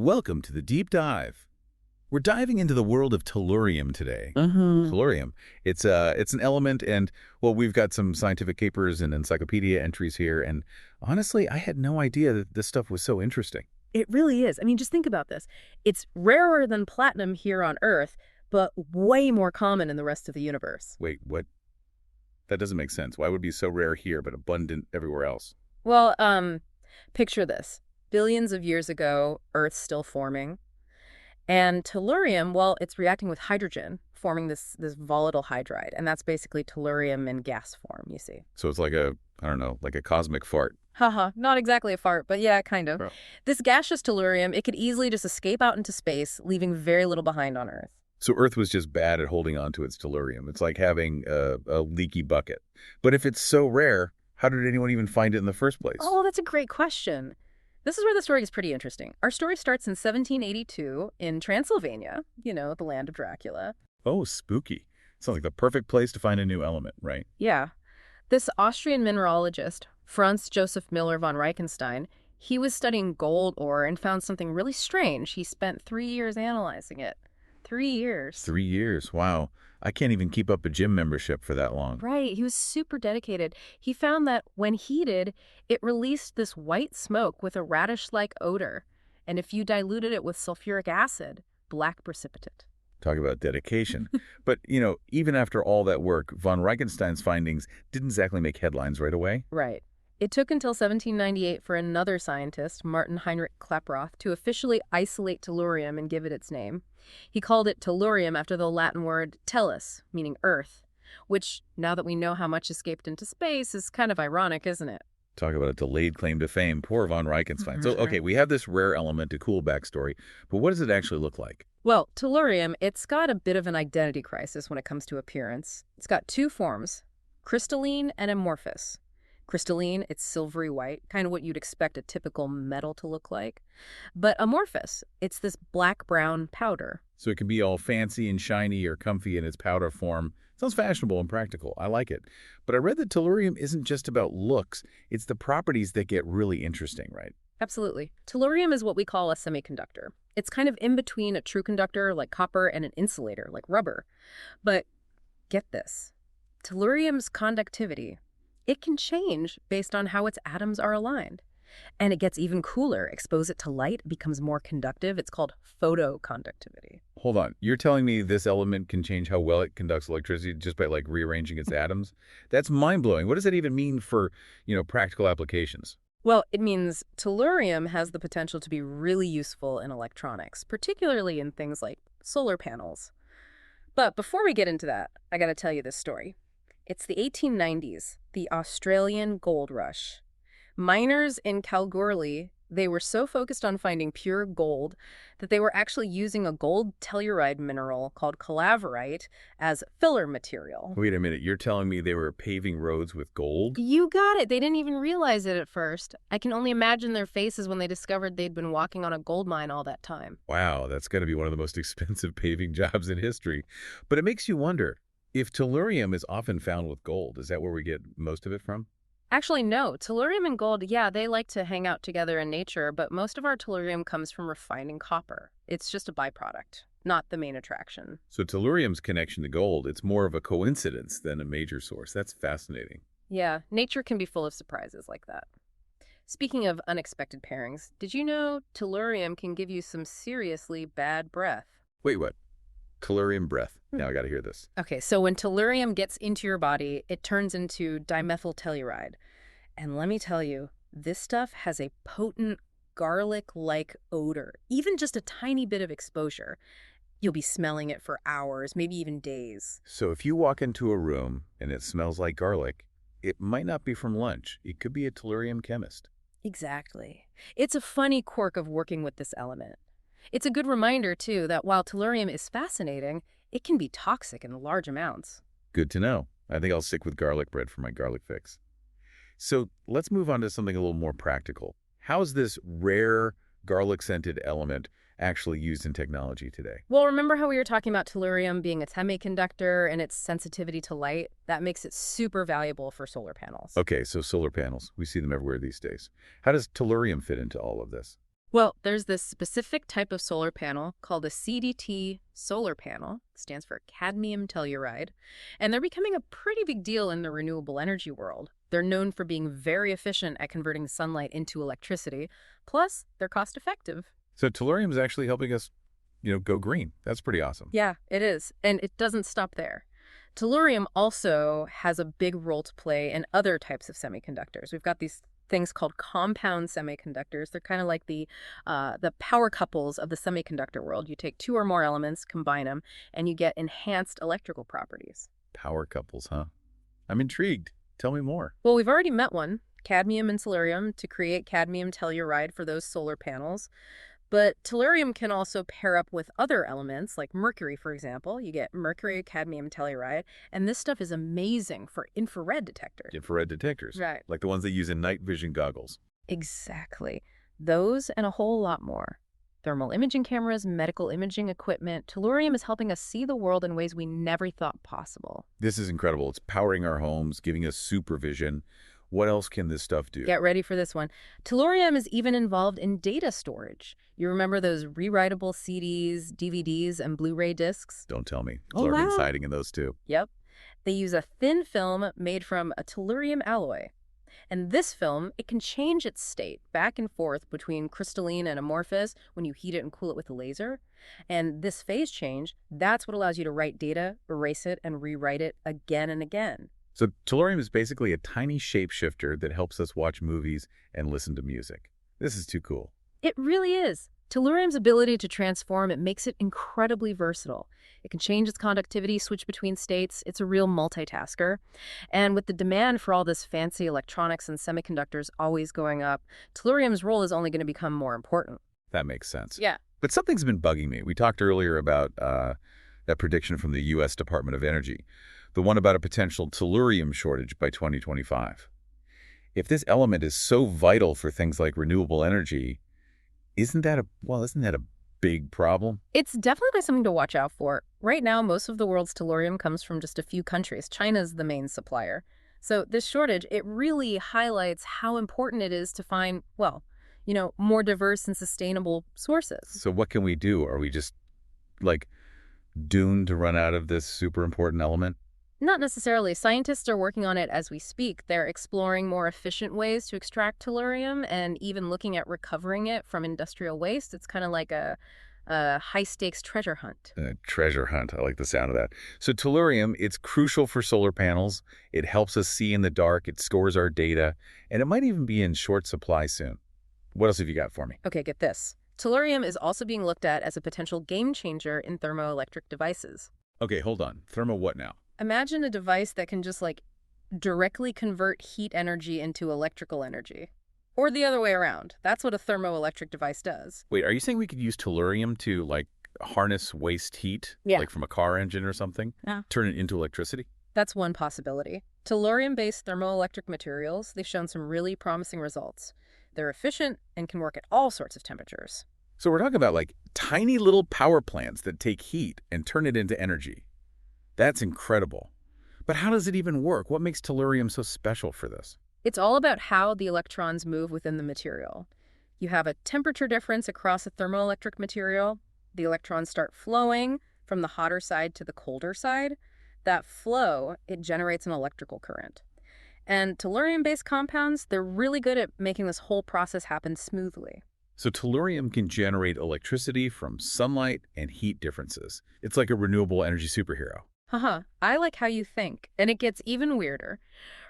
Welcome to the deep dive. We're diving into the world of tellurium today. Hmm. Tellurium, it's an element, and well, we've got some scientific papers and encyclopedia entries here. And honestly, I had no idea that this stuff was so interesting. It really is. I mean, just think about this. It's rarer than platinum here on Earth, but way more common in the rest of the universe. Wait, what? That doesn't make sense. Why would it be so rare here but abundant everywhere else? Well, picture this. Billions of years ago, Earth's still forming. And tellurium, well, it's reacting with hydrogen, forming this volatile hydride. And that's basically tellurium in gas form, you see. So it's like I don't know, like a cosmic fart. Haha, not exactly a fart, but yeah, kind of. Bro. This gaseous tellurium, it could easily just escape out into space, leaving very little behind on Earth. So Earth was just bad at holding on to its tellurium. It's like having a leaky bucket. But if it's so rare, how did anyone even find it in the first place? Oh, that's a great question. This is where the story gets pretty interesting. Our story starts in 1782 in Transylvania, the land of Dracula. Oh, spooky. Sounds like the perfect place to find a new element, right? Yeah. This Austrian mineralogist, Franz Joseph Miller von Reichenstein, he was studying gold ore and found something really strange. He spent 3 years analyzing it. 3 years. 3 years. Wow. I can't even keep up a gym membership for that long. Right. He was super dedicated. He found that when heated, it released this white smoke with a radish-like odor. And if you diluted it with sulfuric acid, black precipitate. Talk about dedication. But, even after all that work, von Reichenstein's findings didn't exactly make headlines right away. Right. It took until 1798 for another scientist, Martin Heinrich Klaproth, to officially isolate tellurium and give it its name. He called it tellurium after the Latin word tellus, meaning earth, which, now that we know how much escaped into space, is kind of ironic, isn't it? Talk about a delayed claim to fame. Poor von Reichenstein. So, okay, we have this rare element, a cool backstory, but what does it actually look like? Well, tellurium, it's got a bit of an identity crisis when it comes to appearance. It's got two forms, crystalline and amorphous. Crystalline, it's silvery white, kind of what you'd expect a typical metal to look like. But amorphous, it's this black-brown powder. So it can be all fancy and shiny or comfy in its powder form. Sounds fashionable and practical. I like it. But I read that tellurium isn't just about looks. It's the properties that get really interesting, right? Absolutely. Tellurium is what we call a semiconductor. It's kind of in between a true conductor like copper and an insulator like rubber. But get this, tellurium's conductivity, it can change based on how its atoms are aligned. And it gets even cooler. Expose it to light, it becomes more conductive. It's called photoconductivity. Hold on. You're telling me this element can change how well it conducts electricity just by rearranging its atoms? That's mind-blowing. What does that even mean for, practical applications? Well, it means tellurium has the potential to be really useful in electronics, particularly in things like solar panels. But before we get into that, I got to tell you this story. It's the 1890s, the Australian gold rush. Miners in Kalgoorlie, they were so focused on finding pure gold that they were actually using a gold telluride mineral called calaverite as filler material. Wait a minute. You're telling me they were paving roads with gold? You got it. They didn't even realize it at first. I can only imagine their faces when they discovered they'd been walking on a gold mine all that time. Wow, that's got to be one of the most expensive paving jobs in history. But it makes you wonder, if tellurium is often found with gold, is that where we get most of it from? Actually, no. Tellurium and gold, yeah, they like to hang out together in nature, but most of our tellurium comes from refining copper. It's just a byproduct, not the main attraction. So tellurium's connection to gold, it's more of a coincidence than a major source. That's fascinating. Yeah, nature can be full of surprises like that. Speaking of unexpected pairings, did you know tellurium can give you some seriously bad breath? Wait, what? Tellurium breath. Now I got to hear this. Okay, so when tellurium gets into your body, it turns into dimethyl telluride. And let me tell you, this stuff has a potent garlic-like odor. Even just a tiny bit of exposure, you'll be smelling it for hours, maybe even days. So if you walk into a room and it smells like garlic, it might not be from lunch. It could be a tellurium chemist. Exactly. It's a funny quirk of working with this element. It's a good reminder, too, that while tellurium is fascinating, it can be toxic in large amounts. Good to know. I think I'll stick with garlic bread for my garlic fix. So let's move on to something a little more practical. How is this rare garlic-scented element actually used in technology today? Well, remember how we were talking about tellurium being a semiconductor and its sensitivity to light? That makes it super valuable for solar panels. Okay, so solar panels. We see them everywhere these days. How does tellurium fit into all of this? Well, there's this specific type of solar panel called a CDT solar panel, stands for cadmium telluride, and they're becoming a pretty big deal in the renewable energy world. They're known for being very efficient at converting sunlight into electricity, plus they're cost effective. So tellurium is actually helping us, go green. That's pretty awesome. Yeah, it is, and it doesn't stop there. Tellurium also has a big role to play in other types of semiconductors. We've got these things called compound semiconductors. They're kind of like the power couples of the semiconductor world. You take two or more elements, combine them, and you get enhanced electrical properties. Power couples, huh? I'm intrigued. Tell me more. Well, we've already met one, cadmium and tellurium, to create cadmium telluride for those solar panels. But tellurium can also pair up with other elements, like mercury, for example. You get mercury cadmium telluride, and this stuff is amazing for infrared detectors. Infrared detectors. Right. Like the ones they use in night vision goggles. Exactly. Those and a whole lot more. Thermal imaging cameras, medical imaging equipment. Tellurium is helping us see the world in ways we never thought possible. This is incredible. It's powering our homes, giving us supervision. What else can this stuff do? Get ready for this one. Tellurium is even involved in data storage. You remember those rewritable CDs, DVDs, and Blu-ray discs? Don't tell me. Oh, There's wow. siding in those too. Yep. They use a thin film made from a tellurium alloy. And this film, it can change its state back and forth between crystalline and amorphous when you heat it and cool it with a laser. And this phase change, that's what allows you to write data, erase it, and rewrite it again and again. So tellurium is basically a tiny shapeshifter that helps us watch movies and listen to music. This is too cool. It really is. Tellurium's ability to transform, it makes it incredibly versatile. It can change its conductivity, switch between states. It's a real multitasker. And with the demand for all this fancy electronics and semiconductors always going up, tellurium's role is only going to become more important. That makes sense. Yeah. But something's been bugging me. We talked earlier about that prediction from the U.S. Department of Energy, the one about a potential tellurium shortage by 2025. If this element is so vital for things like renewable energy, isn't that a big problem? It's definitely something to watch out for. Right now, most of the world's tellurium comes from just a few countries. China's the main supplier. So this shortage, it really highlights how important it is to find, well, more diverse and sustainable sources. So what can we do? Are we just, like, doomed to run out of this super important element? Not necessarily. Scientists are working on it as we speak. They're exploring more efficient ways to extract tellurium and even looking at recovering it from industrial waste. It's kind of like a high-stakes treasure hunt. Treasure hunt. I like the sound of that. So tellurium, it's crucial for solar panels. It helps us see in the dark. It stores our data. And it might even be in short supply soon. What else have you got for me? Okay, get this. Tellurium is also being looked at as a potential game changer in thermoelectric devices. Okay, hold on. Thermo what now? Imagine a device that can just directly convert heat energy into electrical energy. Or the other way around. That's what a thermoelectric device does. Wait, are you saying we could use tellurium to, harness waste heat? Yeah. Like from a car engine or something? Yeah. Turn it into electricity? That's one possibility. Tellurium-based thermoelectric materials, they've shown some really promising results. They're efficient and can work at all sorts of temperatures. So we're talking about, tiny little power plants that take heat and turn it into energy. That's incredible. But how does it even work? What makes tellurium so special for this? It's all about how the electrons move within the material. You have a temperature difference across a thermoelectric material. The electrons start flowing from the hotter side to the colder side. That flow, it generates an electrical current. And tellurium-based compounds, they're really good at making this whole process happen smoothly. So tellurium can generate electricity from sunlight and heat differences. It's like a renewable energy superhero. Haha, I like how you think. And it gets even weirder.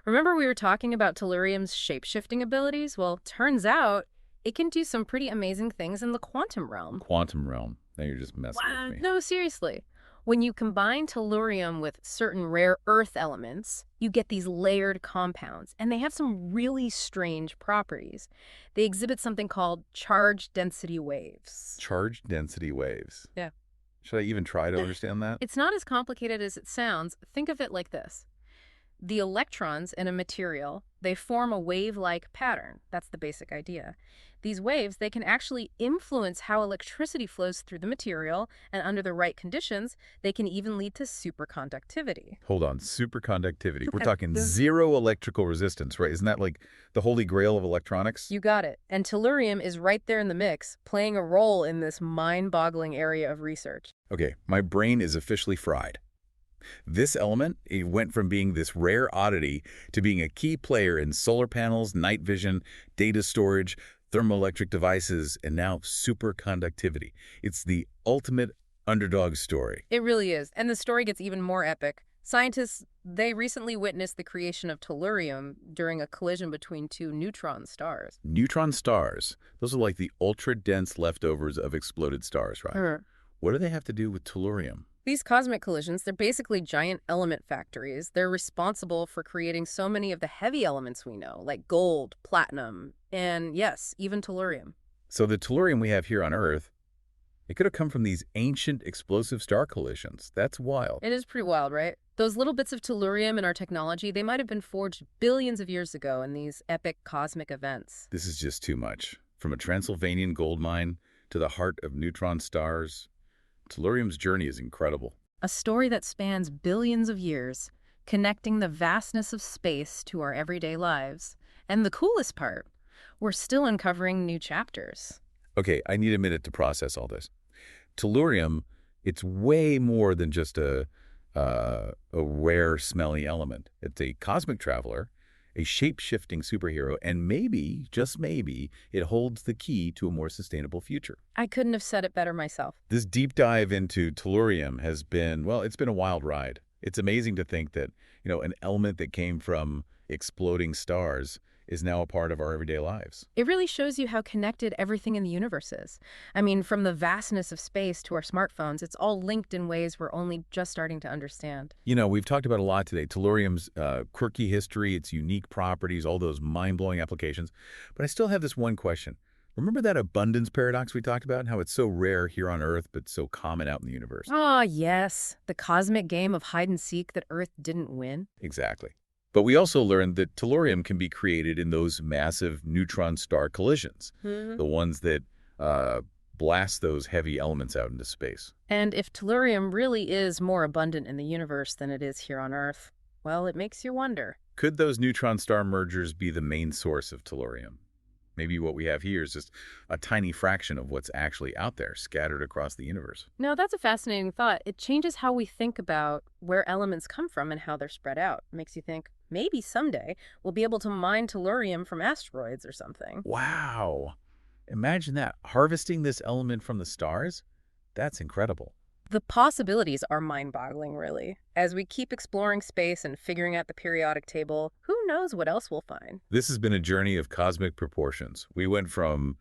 Remember we were talking about tellurium's shape-shifting abilities? Well, turns out it can do some pretty amazing things in the quantum realm. Quantum realm. Now you're just messing with me. No, seriously. When you combine tellurium with certain rare earth elements, you get these layered compounds, and they have some really strange properties. They exhibit something called charge density waves. Charge density waves. Yeah. Should I even try to understand that? It's not as complicated as it sounds. Think of it like this. The electrons in a material, they form a wave-like pattern. That's the basic idea. These waves, they can actually influence how electricity flows through the material, and under the right conditions, they can even lead to superconductivity. Hold on, superconductivity. We're And talking zero electrical resistance, right? Isn't that like the holy grail of electronics? You got it. And tellurium is right there in the mix, playing a role in this mind-boggling area of research. Okay, my brain is officially fried. This element, it went from being this rare oddity to being a key player in solar panels, night vision, data storage, thermoelectric devices, and now superconductivity. It's the ultimate underdog story. It really is. And the story gets even more epic. Scientists, they recently witnessed the creation of tellurium during a collision between two neutron stars. Neutron stars, those are like the ultra-dense leftovers of exploded stars, right? Sure. What do they have to do with tellurium? These cosmic collisions, they're basically giant element factories. They're responsible for creating so many of the heavy elements we know, like gold, platinum, and yes, even tellurium. So the tellurium we have here on Earth, it could have come from these ancient explosive star collisions. That's wild. It is pretty wild, right? Those little bits of tellurium in our technology, they might have been forged billions of years ago in these epic cosmic events. This is just too much. From a Transylvanian gold mine to the heart of neutron stars, tellurium's journey is incredible. A story that spans billions of years, connecting the vastness of space to our everyday lives. And the coolest part, we're still uncovering new chapters. Okay, I need a minute to process all this. Tellurium, it's way more than just a rare, smelly element. It's a cosmic traveler, a shape-shifting superhero, and maybe, just maybe, it holds the key to a more sustainable future. I couldn't have said it better myself. This deep dive into tellurium has been, well, it's been a wild ride. It's amazing to think that, an element that came from exploding stars is now a part of our everyday lives. It really shows you how connected everything in the universe is. I mean, from the vastness of space to our smartphones, it's all linked in ways we're only just starting to understand. We've talked about a lot today. Tellurium's quirky history, its unique properties, all those mind-blowing applications. But I still have this one question. Remember that abundance paradox we talked about and how it's so rare here on Earth but so common out in the universe? Ah, yes. The cosmic game of hide and seek that Earth didn't win. Exactly. But we also learned that tellurium can be created in those massive neutron star collisions, the ones that blast those heavy elements out into space. And if tellurium really is more abundant in the universe than it is here on Earth, well, it makes you wonder. Could those neutron star mergers be the main source of tellurium? Maybe what we have here is just a tiny fraction of what's actually out there, scattered across the universe. No, that's a fascinating thought. It changes how we think about where elements come from and how they're spread out. It makes you think, maybe someday we'll be able to mine tellurium from asteroids or something. Wow. Imagine that. Harvesting this element from the stars? That's incredible. The possibilities are mind-boggling, really. As we keep exploring space and figuring out the periodic table, who knows what else we'll find? This has been a journey of cosmic proportions. We went from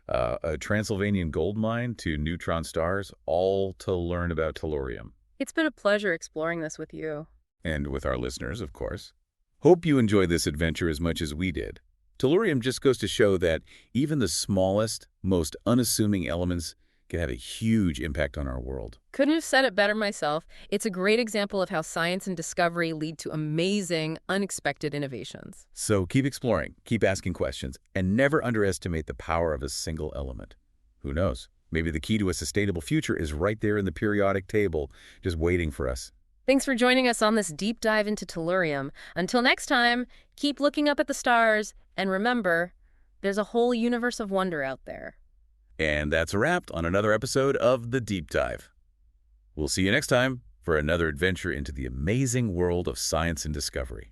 a Transylvanian gold mine to neutron stars, all to learn about tellurium. It's been a pleasure exploring this with you. And with our listeners, of course. Hope you enjoyed this adventure as much as we did. Tellurium just goes to show that even the smallest, most unassuming elements can have a huge impact on our world. Couldn't have said it better myself. It's a great example of how science and discovery lead to amazing, unexpected innovations. So keep exploring, keep asking questions, and never underestimate the power of a single element. Who knows? Maybe the key to a sustainable future is right there in the periodic table, just waiting for us. Thanks for joining us on this deep dive into tellurium. Until next time, keep looking up at the stars, and remember, there's a whole universe of wonder out there. And that's a wrap on another episode of The Deep Dive. We'll see you next time for another adventure into the amazing world of science and discovery.